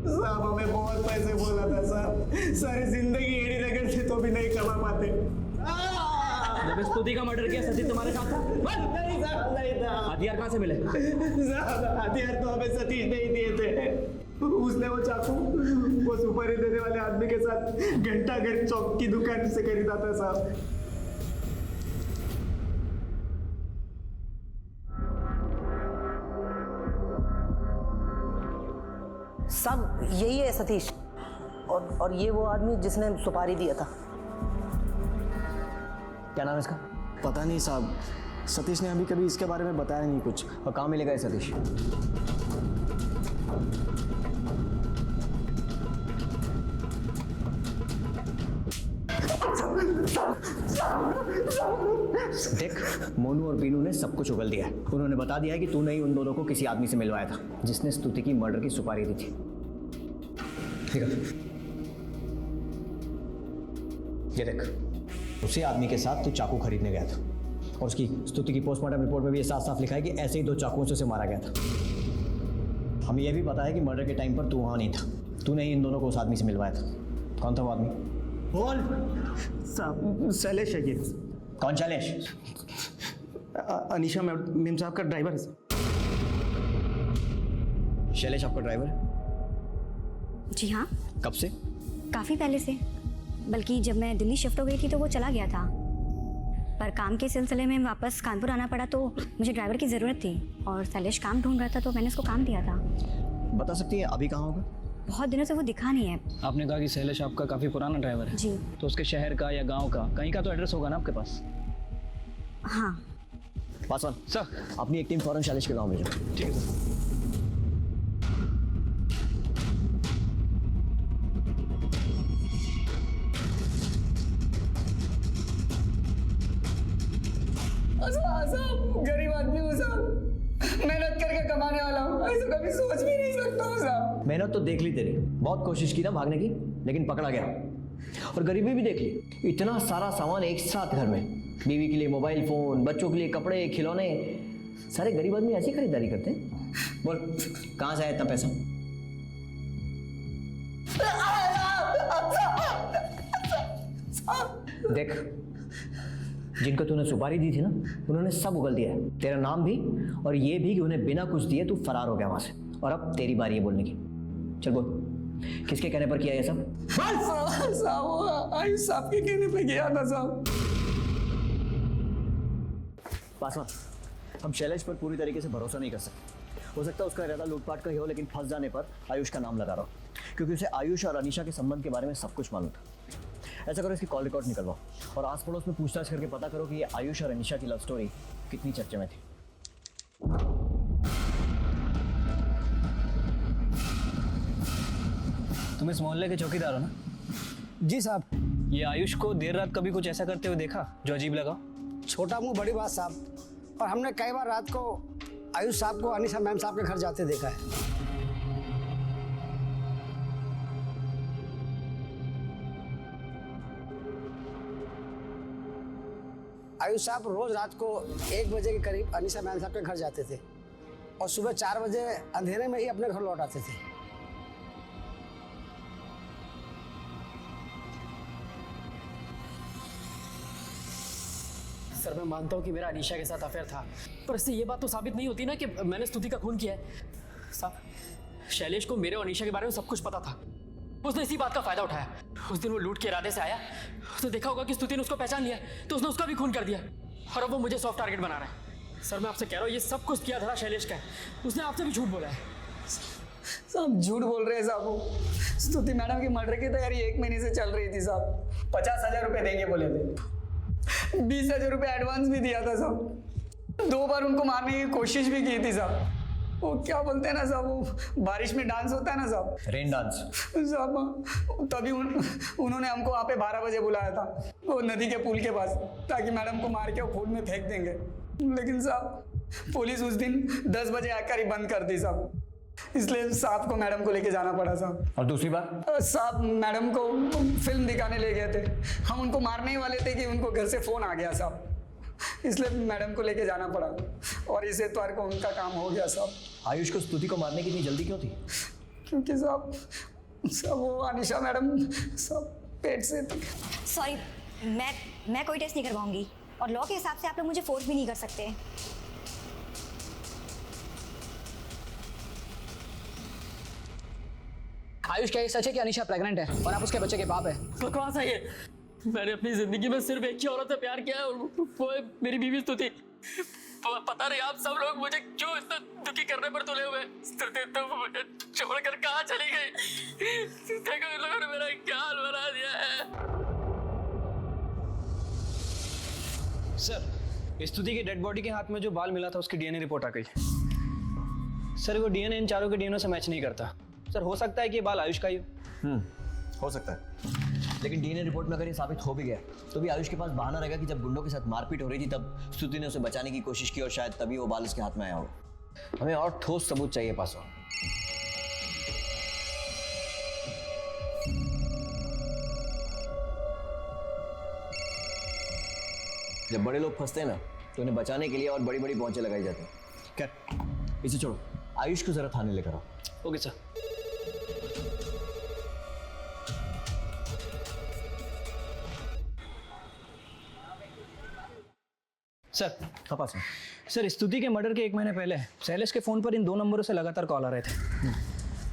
साहब हमें बहुत पैसे बोला था साहब, सारी जिंदगी एड़ी रगड़ से तो भी नहीं कमा पाते। जब स्तुति का मर्डर किया सतीश तुम्हारे साथ था? नहीं साहब, नहीं था। हथियार कहाँ से मिले? साहब हथियार तो हमें सतीश नहीं दिए थे। उसने वो चाकू वो सुपारी देने वाले आदमी के साथ घंटा घर चौक की दुकान से खरीदा था साहब। सब यही है सतीश, और ये वो आदमी जिसने सुपारी दिया था। क्या नाम है इसका? पता नहीं साहब, सतीश ने अभी कभी इसके बारे में बताया नहीं कुछ। और कहाँ मिलेगा ये सतीश? देख, मोनू और बीनू ने सब कुछ उगल दिया है। उन्होंने बता दिया है कि तूने ही उन दोनों को किसी आदमी से मिलवाया था जिसने स्तुति की मर्डर की सुपारी दी थी। ठीक है, ये देख, उसी आदमी के साथ तू चाकू खरीदने गया था, और उसकी स्तुति की पोस्टमार्टम रिपोर्ट में भी ये साफ साफ लिखा है कि ऐसे ही 2 चाकुओं से उसे मारा गया था। हमें यह भी पता है कि मर्डर के टाइम पर तू वहाँ नहीं था, तूने ही इन दोनों को उस आदमी से मिलवाया था। कौन था वो आदमी? बोल साहब। शैलेश है ये। कौन शैलेश? अनीशा मैम साहब का ड्राइवर है। शैलेश आपका ड्राइवर है? जी हाँ। कब से? काफ़ी पहले से, बल्कि जब मैं दिल्ली शिफ्ट हो गई थी तो वो चला गया था, पर काम के सिलसिले में वापस कानपुर आना पड़ा तो मुझे ड्राइवर की ज़रूरत थी, और शैलेश काम ढूंढ रहा था तो मैंने उसको काम दिया था। बता सकती हैं अभी कहाँ होगा? बहुत दिनों से वो दिखा नहीं है। आपने कहा कि शैलेश आपका काफ़ी पुराना ड्राइवर है। जी। तो उसके शहर का या गांव का कहीं का तो एड्रेस होगा ना आपके पास? हाँ। पासवान सर, अपनी एक टीम फौरन शैलेश के गाँव भेजो। ठीक है सर। गरीब आदमी हूँ साहब, मेहनत करके कमाने वाला हूँ, ऐसा कभी सोच भी नहीं सकता हूँ साहब। मेहनत तो देख ली तेरी, बहुत कोशिश की ना भागने की, लेकिन पकड़ा गया। और गरीबी भी देख ली, इतना सारा सामान एक साथ घर में, बीवी के लिए मोबाइल फोन, बच्चों के लिए कपड़े, खिलौने, सारे गरीब आदमी ऐसी खरीदारी करते हैं। बोल कहाँ से आया इतना पैसा? देख, जिनको तूने सुपारी दी थी ना, उन्होंने सब उगल दिया है, तेरा नाम भी, और ये भी कि उन्हें बिना कुछ दिए तू फरार हो गया वहां से, और अब तेरी बारी है बोलने की। चल बोल, किसके कहने पर किया ये सब? साहब आयुष साहब के कहने पे गया था साहब। पासवान, हम शैलेश पर पूरी तरीके से भरोसा नहीं कर सकते। हो सकता है उसका इरादा लूटपाट का ही हो, लेकिन फंस जाने पर आयुष का नाम लगा रहा हो, क्योंकि उसे आयुष और अनीशा के संबंध के बारे में सब कुछ मालूम था। ऐसा करो, इसकी कॉल रिकॉर्ड निकलवाओ और आस पड़ोस में पूछताछ करके पता करो कि ये आयुष और अनीशा की लव स्टोरी कितनी चर्चे में थी। तुम इस मोहल्ले के चौकीदार हो ना? जी साहब। ये आयुष को देर रात कभी कुछ ऐसा करते हुए देखा जो अजीब लगा? छोटा मुंह बड़ी बात साहब, और हमने कई बार रात को आयुष साहब को अनीशा मैम साहब के घर जाते देखा है। आयुष साहब रोज रात को 1 बजे के करीब अनीशा मैम साहब के घर जाते थे और सुबह 4 बजे अंधेरे में ही अपने घर लौट आते थे। सर मैं मानता हूँ कि मेरा अनीशा के साथ अफेयर था, पर इससे ये बात तो साबित नहीं होती ना कि मैंने स्तुति का खून किया है। साहब शैलेश को मेरे और अनीशा के बारे में सब कुछ पता था, उसने इसी बात का फायदा उठाया। उस दिन वो लूट के इरादे से आया, उसने देखा होगा कि स्तुति ने उसको पहचान लिया, तो उसने उसका भी खून कर दिया और अब वो मुझे सॉफ्ट टारगेट बना रहा है। सर मैं आपसे कह रहा हूँ ये सब कुछ किया धरा शैलेश का है, उसने आपसे भी झूठ बोला है। साहब झूठ बोल रहे हैं साहब। स्तुति मैडम की मर्डर की तैयारी 1 महीने से चल रही थी साहब। 50,000 रुपये देंगे बोले थे, 20,000 रुपये एडवांस भी दिया था साहब। 2 बार उनको मारने की कोशिश भी की थी साहब। वो क्या बोलते हैं ना साहब, वो बारिश में डांस होता है ना साहब, रेन डांस साहब। तभी उन्होंने हमको वहाँ पे 12 बजे बुलाया था, वो नदी के पुल के पास, ताकि मैडम को मार के वो फूल में फेंक देंगे। लेकिन साहब पुलिस उस दिन 10 बजे आकर ही बंद कर दी साहब, इसलिए साहब को मैडम को लेके जाना पड़ा साहब। और दूसरी बात, साहब मैडम को फिल्म दिखाने ले गए थे, हम उनको मारने ही वाले थे कि उनको घर से फोन आ गया साहब, इसलिए मैडम को लेके जाना पड़ा और इस एतवार को उनका काम हो गया साहब। आयुष को स्तुति को मारने की इतनी जल्दी क्यों थी? क्योंकि साहब वो अनीशा मैडम सब पेट से थी। सॉरी, मैं कोई टेस्ट नहीं करवाऊंगी और लॉ के हिसाब से आप लोग मुझे फोर्स भी नहीं कर सकते। आयुष क्या ये सच है कि अनीशा प्रेग्नेंट है और आप उसके बच्चे के बाप है? बकवास है ये। मैंने अपनी जिंदगी में सिर्फ एक ही औरत से प्यार किया है और वो है मेरी बीवी स्तुति। पता नहीं आप सब लोग मुझे क्यों इतना दुखी करने पर तुले हुए। स्तुति तो मुझे छोड़कर कहाँ चली गई। देखो इन लोगों ने मेरा क्या हाल बना दिया है। सर स्तुति की डेड बॉडी के हाथ में जो बाल मिला था उसकी डीएनए रिपोर्ट आ गई। सर वो डीएनए इन चारों के डीएनए से मैच नहीं करता। सर हो सकता है कि ये बाल आयुष का ही हो सकता है, लेकिन डीएनए रिपोर्ट में अगर ये साबित हो भी गया तो भी आयुष के पास बहाना रहेगा कि जब गुंडों के साथ मारपीट हो रही थी तब स्तुति ने उसे बचाने की कोशिश की और शायद तभी वो बाल इसके हाथ में आया हो। हमें और ठोस सबूत चाहिए पासवान। जब बड़े लोग फंसते हैं ना तो उन्हें बचाने के लिए और बड़ी बड़ी पहुंचे लगाई जाती हैं। क्या इसे छोड़ो, आयुष को जरा थाने लेकर आओ। Okay sir. सर हाँ पास में। सर स्तुति के मर्डर के 1 महीने पहले शैलेश के फ़ोन पर इन 2 नंबरों से लगातार कॉल आ रहे थे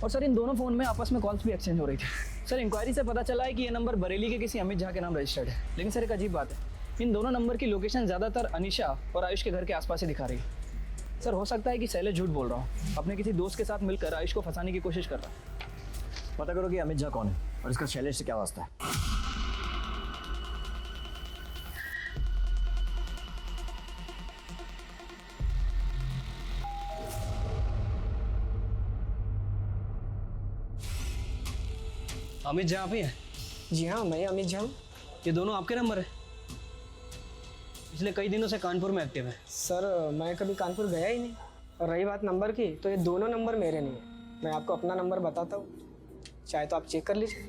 और सर इन दोनों फ़ोन में आपस में कॉल्स भी एक्सचेंज हो रही थी। सर इंक्वायरी से पता चला है कि ये नंबर बरेली के किसी अमित झा के नाम रजिस्टर्ड है। लेकिन सर एक अजीब बात है, इन दोनों नंबर की लोकेशन ज़्यादातर अनीशा और आयुष के घर के आसपास ही दिखा रही है। सर हो सकता है कि शैलेश झूठ बोल रहा हूँ, अपने किसी दोस्त के साथ मिलकर आयुष को फंसाने की कोशिश कर रहा है। पता करो कि अमित झा कौन है और इसका शैलेश से क्या वास्ता है। अमित झा आप ही हैं? जी हाँ, मैं अमित झा हूँ। ये दोनों आपके नंबर है? पिछले कई दिनों से कानपुर में एक्टिव है। सर मैं कभी कानपुर गया ही नहीं, और रही बात नंबर की तो ये दोनों नंबर मेरे नहीं है। मैं आपको अपना नंबर बताता हूँ, चाहे तो आप चेक कर लीजिए।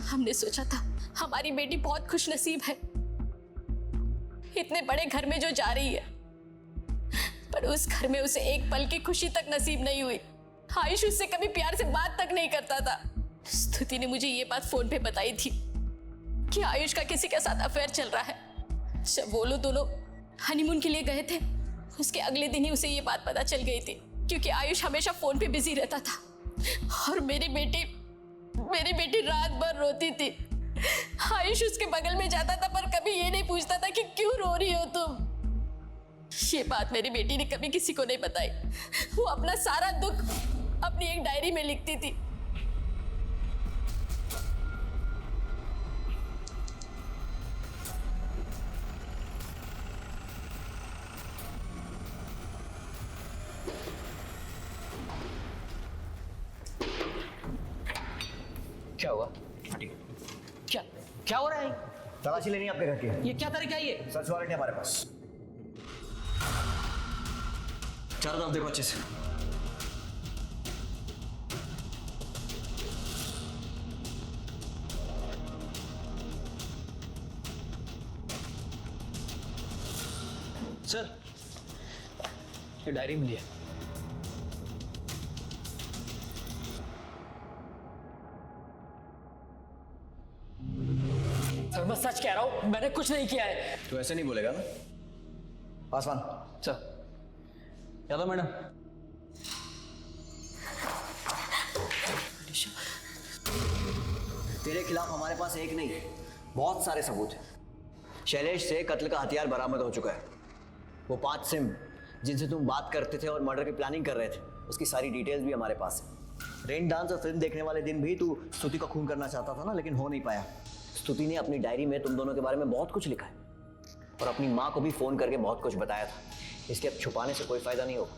हमने सोचा था हमारी बेटी बहुत खुशनसीब है, इतने बड़े घर में जो जा रही है, पर उस घर में उसे एक पल की खुशी तक नसीब नहीं हुई। आयुष उससे कभी प्यार से बात तक नहीं करता था। स्तुति ने मुझे ये बात फोन पे बताई थी कि आयुष का किसी के साथ अफेयर चल रहा है। जब वो लोग दोनों हनीमून के लिए गए थे, उसके अगले दिन ही उसे ये बात पता चल गई थी, क्योंकि आयुष हमेशा फोन पे बिजी रहता था और मेरी बेटी रात भर रोती थी। आयुष उसके बगल में जाता था पर कभी ये नहीं पूछता था कि क्यों रो रही हो तुम। ये बात मेरी बेटी ने कभी किसी को नहीं बताई। वो अपना सारा दुख अपनी एक डायरी में लिखती थी। क्या हुआ? क्या क्या हो रहा है? तलाशी लेनी है आपके घर की। ये क्या तरीका है ये? सर्च वारंट है हमारे पास। चारों तरफ देखो अच्छे से। सर, ये डायरी मिली है। सर मैं सच कह रहा हूँ, मैंने कुछ नहीं किया है। तू ऐसे नहीं बोलेगा ना? पासवान सर। यादव मैडम। तेरे खिलाफ हमारे पास एक नहीं बहुत सारे सबूत हैं। शैलेश से कत्ल का हथियार बरामद हो चुका है। वो 5 सिम जिनसे तुम बात करते थे और मर्डर की प्लानिंग कर रहे थे, उसकी सारी डिटेल्स भी हमारे पास है। रेन डांस और फिल्म देखने वाले दिन भी तू स्तुति का खून करना चाहता था ना, लेकिन हो नहीं पाया। स्तुति ने अपनी डायरी में तुम दोनों के बारे में बहुत कुछ लिखा है और अपनी माँ को भी फोन करके बहुत कुछ बताया था, इसलिए अब छुपाने से कोई फायदा नहीं होगा।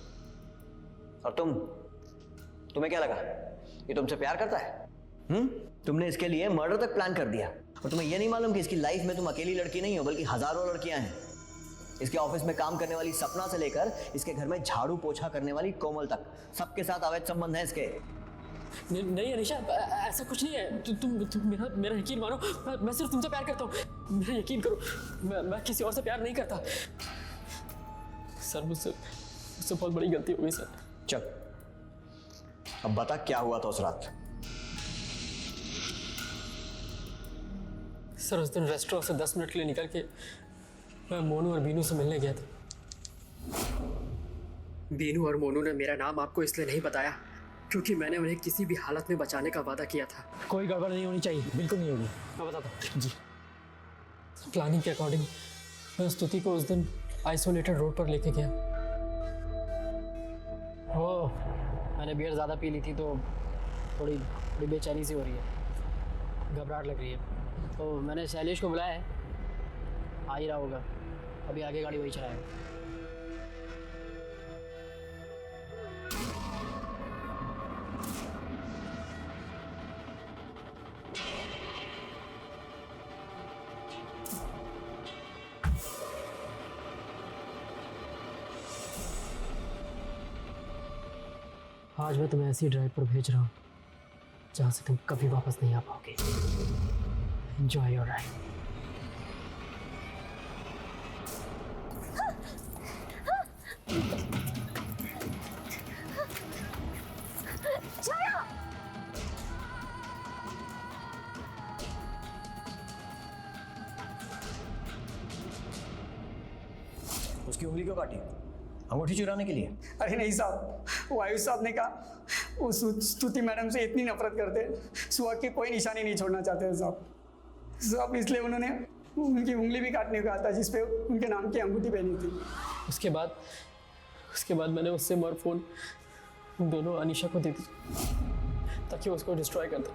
और तुम्हें क्या लगा ये तुमसे प्यार करता है? तुमने इसके लिए मर्डर तक प्लान कर दिया और तुम्हें यह नहीं मालूम कि इसकी लाइफ में तुम अकेली लड़की नहीं हो बल्कि हजारों लड़कियां हैं। इसके ऑफिस में काम करने वाली सपना से लेकर इसके घर में झाड़ू पोछा करने वाली कोमल तक, सबके साथ अवैध संबंध है इसके। नहीं अनिशा, ऐसा कुछ नहीं है। तुम मेरा यकीन मानो। मैं सिर्फ तुमसे प्यार करता हूँ, मेरा यकीन करो। मैं किसी और से प्यार नहीं करता। सर मुझसे बहुत बड़ी गलती हो गई सर। चल अब बता क्या हुआ था उस रात? सर उस दिन रेस्टोरेंट से 10 मिनट के लिए निकल के मैं मोनू और बीनू से मिलने गया था। बीनू और मोनू ने मेरा नाम आपको इसलिए नहीं बताया क्योंकि मैंने उन्हें किसी भी हालत में बचाने का वादा किया था। कोई गड़बड़ नहीं होनी चाहिए, बिल्कुल नहीं होगी। मैं बताता हूँ जी। प्लानिंग के अकॉर्डिंग मैं स्तुति को उस दिन आइसोलेटेड रोड पर लेके गया। ओ, मैंने बियर ज़्यादा पी ली थी तो थोड़ी बेचैनी सी हो रही है, घबराहट लग रही है। तो मैंने शैलेश को बुलाया है, आ ही रहा होगा। अभी आगे गाड़ी वही चलाएगा। आज मैं तुम्हें ऐसी ड्राइव पर भेज रहा हूँ जहाँ से तुम कभी वापस नहीं आ पाओगे। Enjoy your ride. उसकी उंगली क्यों काटी? अंगूठी चुराने के लिए? अरे नहीं साहब, वो आयुष साहब ने कहा वो स्तुति मैडम से इतनी नफरत करते हैं, सुहाग की कोई निशानी नहीं छोड़ना चाहते हैं साहब, इसलिए उन्होंने उनकी उंगली भी काटने को कहा था जिसपे उनके नाम की अंगूठी पहनी थी। उसके बाद मैंने उससे और फोन दोनों अनीशा को दे दी ताकि वो उसको डिस्ट्रॉय कर दे।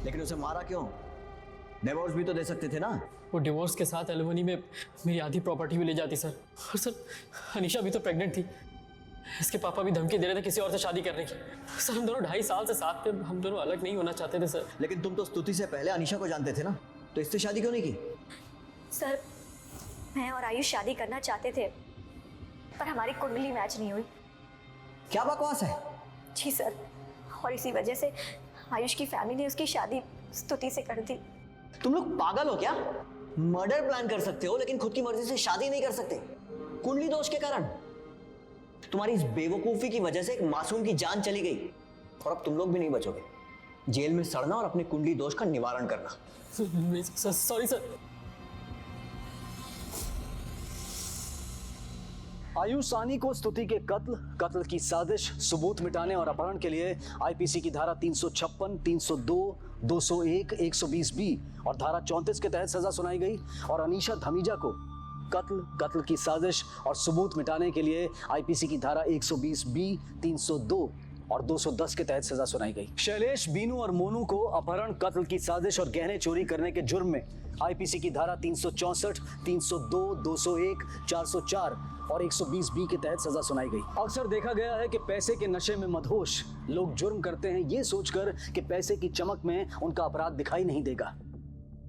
लेकिन उसे मारा क्यों? डिवोर्स भी तो दे सकते थे ना। वो डिवोर्स के साथ एलिमनी में मेरी आधी प्रॉपर्टी भी ले जाती सर। और सर अनीशा भी तो प्रेग्नेंट थी, इसके पापा भी धमकी दे रहे थे किसी और से शादी करने की। सर हम दोनों 2.5 साल से साथ थे, हम दोनों अलग नहीं होना चाहते थे सर। लेकिन तुम तो स्तुति से पहले अनीशा को जानते थे ना, तो इससे शादी क्यों नहीं की? सर मैं और आयुष शादी करना चाहते थे पर हमारी कुंडली मैच नहीं हुई। क्या बकवास है? जी सर, और इसी वजह से आयुष की फैमिली ने उसकी शादी स्तुति से कर दी। तुम लोग पागल हो क्या? मर्डर प्लान कर सकते हो लेकिन खुद की मर्जी से शादी नहीं कर सकते, कुंडली दोष के कारण। तुम्हारी इस बेवकूफी की वजह से एक मासूम की जान चली गई और अब तुम लोग भी नहीं बचोगे। जेल में सड़ना और अपने कुंडली दोष का निवारण करना। Sorry sir. आयुष सानी को स्तुति के कत्ल की साजिश, सबूत मिटाने और अपहरण के लिए आईपीसी की धारा 356, 302, 201, 120B और धारा 34 के तहत सजा सुनाई गई और अनीशा धमीजा को कत्ल की साजिश और सबूत मिटाने के लिए आईपीसी की धारा 120B, 302 और 210 के तहत सजा सुनाई गई। शैलेश, बीनू और मोनू को अपहरण, कत्ल की साजिश और गहने चोरी करने के जुर्म में आईपीसी की धारा 364, 302, 201, 404 और 120B के तहत सजा सुनाई गई। अक्सर देखा गया है कि पैसे के नशे में मदहोश लोग जुर्म करते हैं ये सोचकर कि पैसे की चमक में उनका अपराध दिखाई नहीं देगा।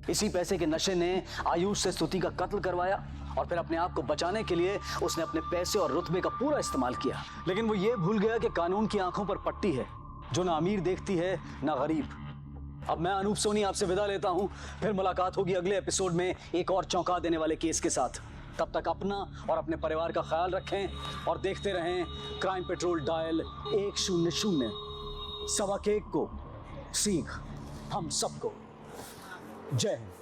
इसी पैसे के नशे ने आयुष से स्तुति का कत्ल करवाया और फिर अपने आप को बचाने के लिए उसने अपने पैसे और रुतबे का पूरा इस्तेमाल किया। लेकिन वो ये भूल गया कि कानून की आंखों पर पट्टी है जो ना अमीर देखती है ना गरीब। अब मैं अनूप सोनी आपसे विदा लेता हूं, फिर मुलाकात होगी अगले एपिसोड में एक और चौंका देने वाले केस के साथ। तब तक अपना और अपने परिवार का ख्याल रखें और देखते रहें क्राइम पेट्रोल डायल 100। सवा के को सीख हम सबको। जय हिंद।